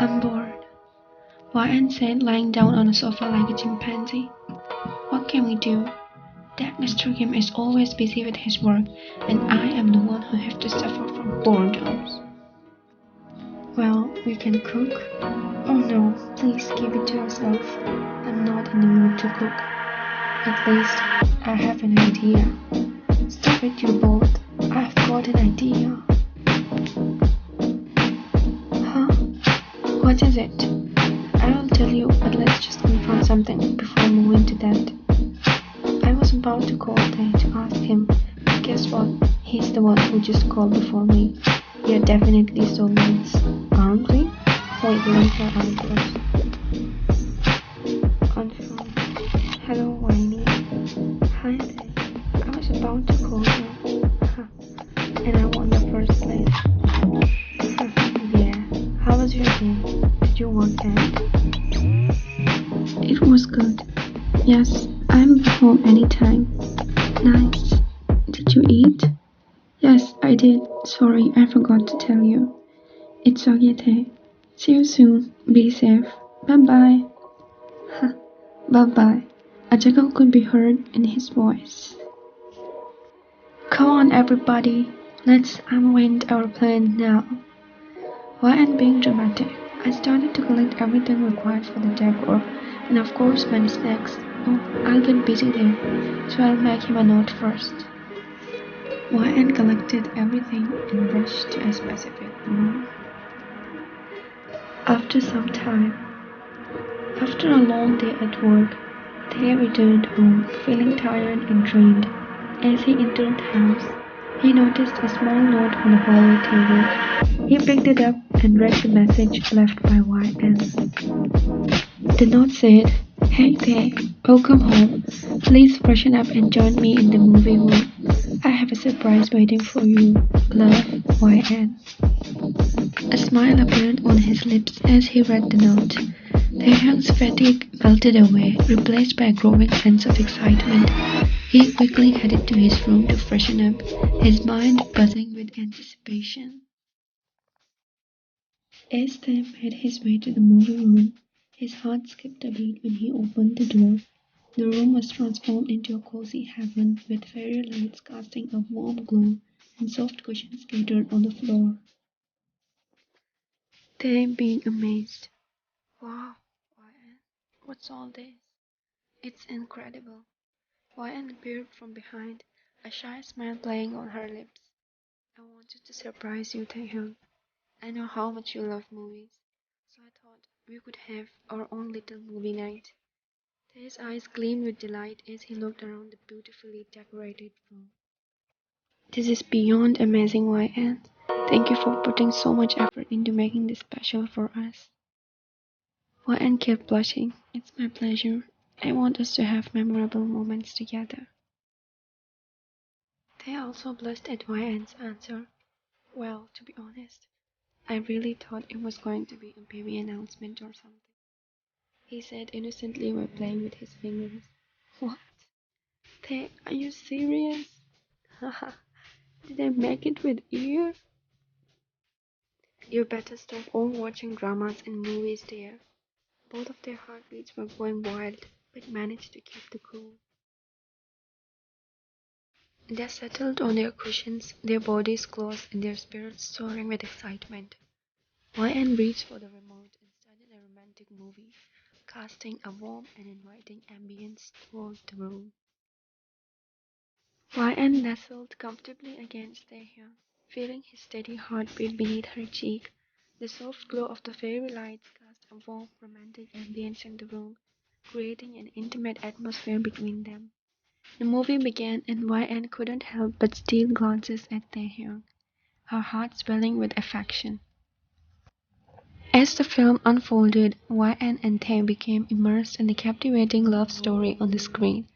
I'm bored, YN said, lying down on a sofa like a chimpanzee. What can we do? That Mr. Kim is always busy with his work, and I am the one who has to suffer from boredom. Well, we can cook. Oh no, please keep it to yourself. I'm not in the mood to cook. At least, I have an idea. Stop it, you both. I've got an idea. Huh? What is it? I'll tell you, but let's just confirm something before moving to that. I was about to call Tay to ask him, but guess what? He's the one who just called before me. We are definitely soulmates, aren't we? Wait, let me try out first. Confirm. Hello, Winnie. Hi, Tay. I was about to call you. And I won the first place. Yeah. How was your day? Did you work out? It was good. Yes, I'm home anytime. Nice. Did you eat? Yes, I did. Sorry, I forgot to tell you. It's okay. See you soon. Be safe. Bye-bye. Bye-bye. A chuckle could be heard in his voice. Come on, everybody. Let's unwind our plan now. YN being dramatic, I started to collect everything required for the decor, and of course many snacks. Oh, I'll get busy there, so I'll make him a note first. YN collected everything and rushed to a specific room. After some time, after a long day at work, Tay returned home feeling tired and drained. As he entered the house, he noticed a small note on the hallway table. He picked it up and read the message left by YN. The note said, "Hey Tay, welcome home. Please freshen up and join me in the movie room. I have a surprise waiting for you. Love, YN." A smile appeared on his lips as he read the note. Taehyung's fatigue melted away, replaced by a growing sense of excitement. He quickly headed to his room to freshen up, his mind buzzing with anticipation. As Tae made his way to the movie room, his heart skipped a beat when he opened the door. The room was transformed into a cozy heaven with fairy lights casting a warm glow and soft cushions scattered on the floor. Tae being amazed. Wow, YN, what's all this? It's incredible. YN appeared from behind, a shy smile playing on her lips. I wanted to surprise you, Taehyung. I know how much you love movies, so I thought we could have our own little movie night. Tae's eyes gleamed with delight as he looked around the beautifully decorated room. This is beyond amazing, YN. Thank you for putting so much effort into making this special for us. YN kept blushing. It's my pleasure. I want us to have memorable moments together. They also blushed at YN's answer. Well, to be honest, I really thought it was going to be a baby announcement or something, he said innocently while playing with his fingers. What? Tae, are you serious? Haha, did I make it with ear? You better stop all watching dramas and movies there. Both of their heartbeats were going wild, but managed to keep the cool. They settled on their cushions, their bodies close and their spirits soaring with excitement. YN reached for the remote and started a romantic movie, casting a warm and inviting ambience throughout the room. YN nestled comfortably against Taehyung, feeling his steady heartbeat beneath her cheek. The soft glow of the fairy lights cast a warm, romantic ambience in the room, creating an intimate atmosphere between them. The movie began and YN couldn't help but steal glances at Taehyung, her heart swelling with affection. As the film unfolded, YN and Tae became immersed in the captivating love story on the screen.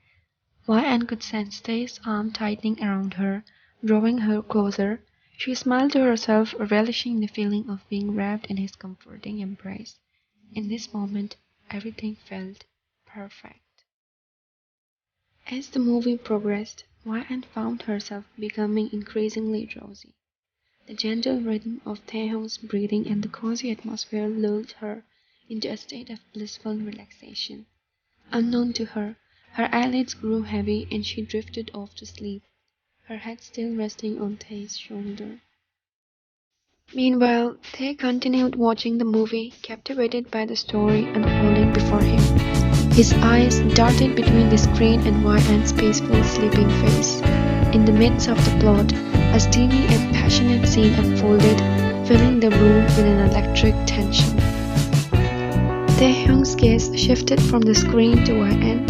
YN could sense Tae's arm tightening around her, drawing her closer. She smiled to herself, relishing the feeling of being wrapped in his comforting embrace. In this moment, everything felt perfect. As the movie progressed, YN found herself becoming increasingly drowsy. The gentle rhythm of Taehyung's breathing and the cozy atmosphere lulled her into a state of blissful relaxation. Unknown to her, her eyelids grew heavy and she drifted off to sleep, her head still resting on Tae's shoulder. Meanwhile, Tae continued watching the movie, captivated by the story unfolding before him. His eyes darted between the screen and YN's peaceful sleeping face. In the midst of the plot, a steamy and passionate scene unfolded, filling the room with an electric tension. Taehyung's gaze shifted from the screen to YN,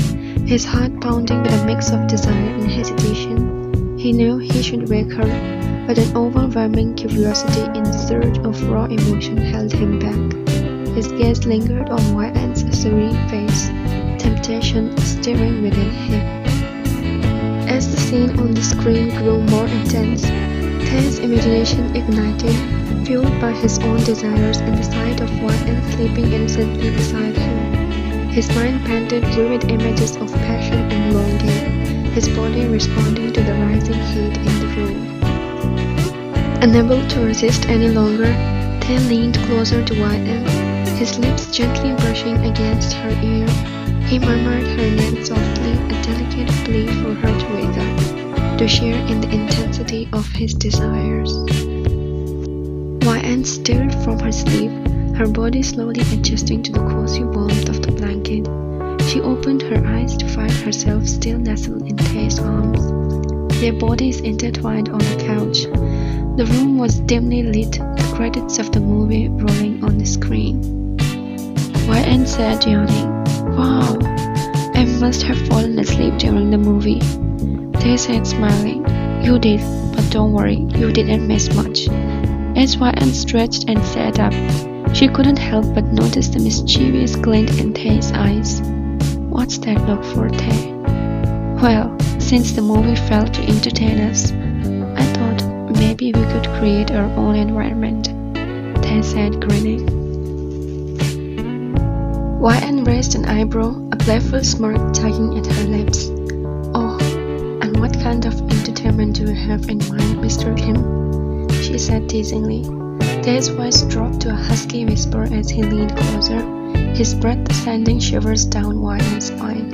his heart pounding with a mix of desire and hesitation. He knew he should wake her, but an overwhelming curiosity in the surge of raw emotion held him back. His gaze lingered on YN's serene face, temptation stirring within him. As the scene on the screen grew more intense, Tae's imagination ignited, fueled by his own desires and the sight of YN sleeping innocently beside him. His mind painted vivid images of passion and longing, his body responding to the rising heat in the room. Unable to resist any longer, Tae leaned closer to YN, his lips gently brushing against her ear. He murmured her name softly, a delicate plea for her to wake up, to share in the intensity of his desires. YN stirred from her sleep, her body slowly adjusting to the cozy warmth of the blanket. She opened her eyes to find herself still nestled in Tae's arms, their bodies intertwined on the couch. The room was dimly lit, the credits of the movie rolling on the screen. YN said, yawning, "Wow, I must have fallen asleep during the movie." Tae said, smiling, "You did, but don't worry, you didn't miss much." As YN stretched and sat up, she couldn't help but notice the mischievous glint in Tae's eyes. "What's that look for, Tae?" "Well, since the movie failed to entertain us, I thought maybe we could create our own environment," Tae said, grinning. YN raised an eyebrow, a playful smirk tugging at her lips. "Oh, and what kind of entertainment do you have in mind, Mr. Kim?" she said teasingly. Tae's voice dropped to a husky whisper as he leaned closer, his breath sending shivers down YN's spine.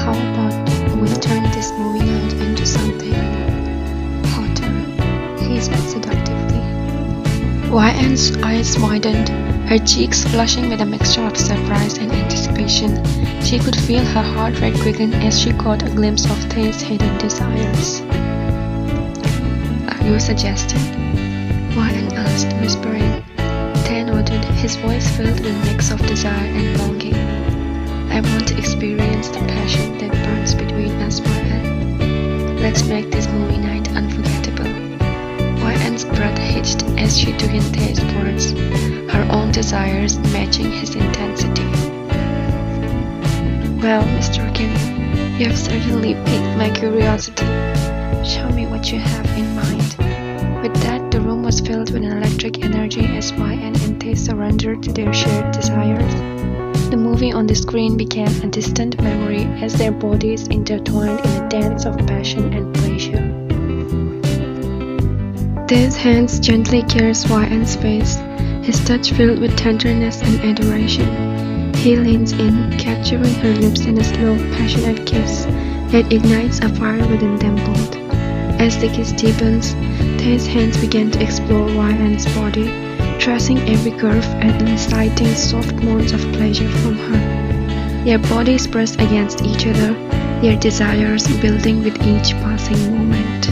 "How about we turn this movie night into something hotter?" he said seductively. YN's eyes widened, her cheeks flushing with a mixture of surprise and anticipation. She could feel her heart rate quicken as she caught a glimpse of Tae's hidden desires. "Are you suggesting?" YN asked, whispering. Tae nodded, his voice filled with a mix of desire and longing. "I want to experience the passion that burns between us, YN. Let's make this movie night unforgettable." YN's breath hitched as she took in Tae's words, her own desires matching his intensity. "Well, Mr. Kim, you have certainly piqued my curiosity. Show me what you have in mind." With that, the room was filled with an electric energy as YN and Tae surrendered to their shared desires. The movie on the screen became a distant memory as their bodies intertwined in a dance of passion and pleasure. Tae's hands gently caressed YN's face, his touch filled with tenderness and adoration. He leans in, capturing her lips in a slow, passionate kiss that ignites a fire within them both. As the kiss deepens, Tae's hands began to explore YN's body, tracing every curve and inciting soft moans of pleasure from her. Their bodies pressed against each other, their desires building with each passing moment.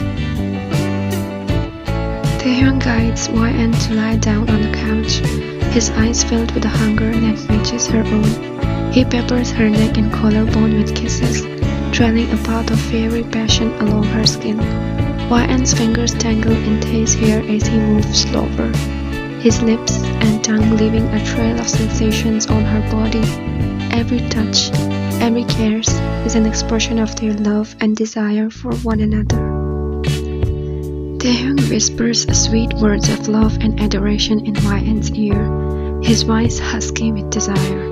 Taehyung guides YN to lie down on the couch, his eyes filled with a hunger that matches her own. He peppers her neck and collarbone with kisses, trailing a path of fiery passion along her skin. YN's fingers tangle in Tae's hair as he moves slower, his lips and tongue leaving a trail of sensations on her body. Every touch, every caress is an expression of their love and desire for one another. Taehyung whispers sweet words of love and adoration in YN's ear, his voice husky with desire.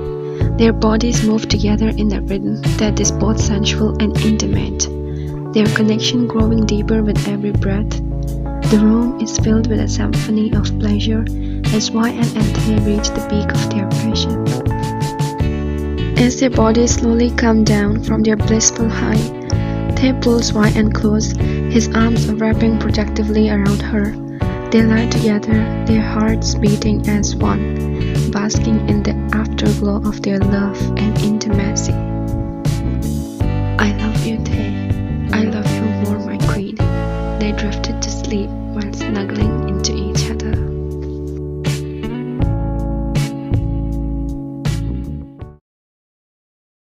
Their bodies move together in a rhythm that is both sensual and intimate, their connection growing deeper with every breath. The room is filled with a symphony of pleasure as Y and Ante reach the peak of their passion. As their bodies slowly come down from their blissful high, Tae pulls Y and close, his arms wrapping protectively around her. They lie together, their hearts beating as one, basking in the afterglow of their love and intimacy.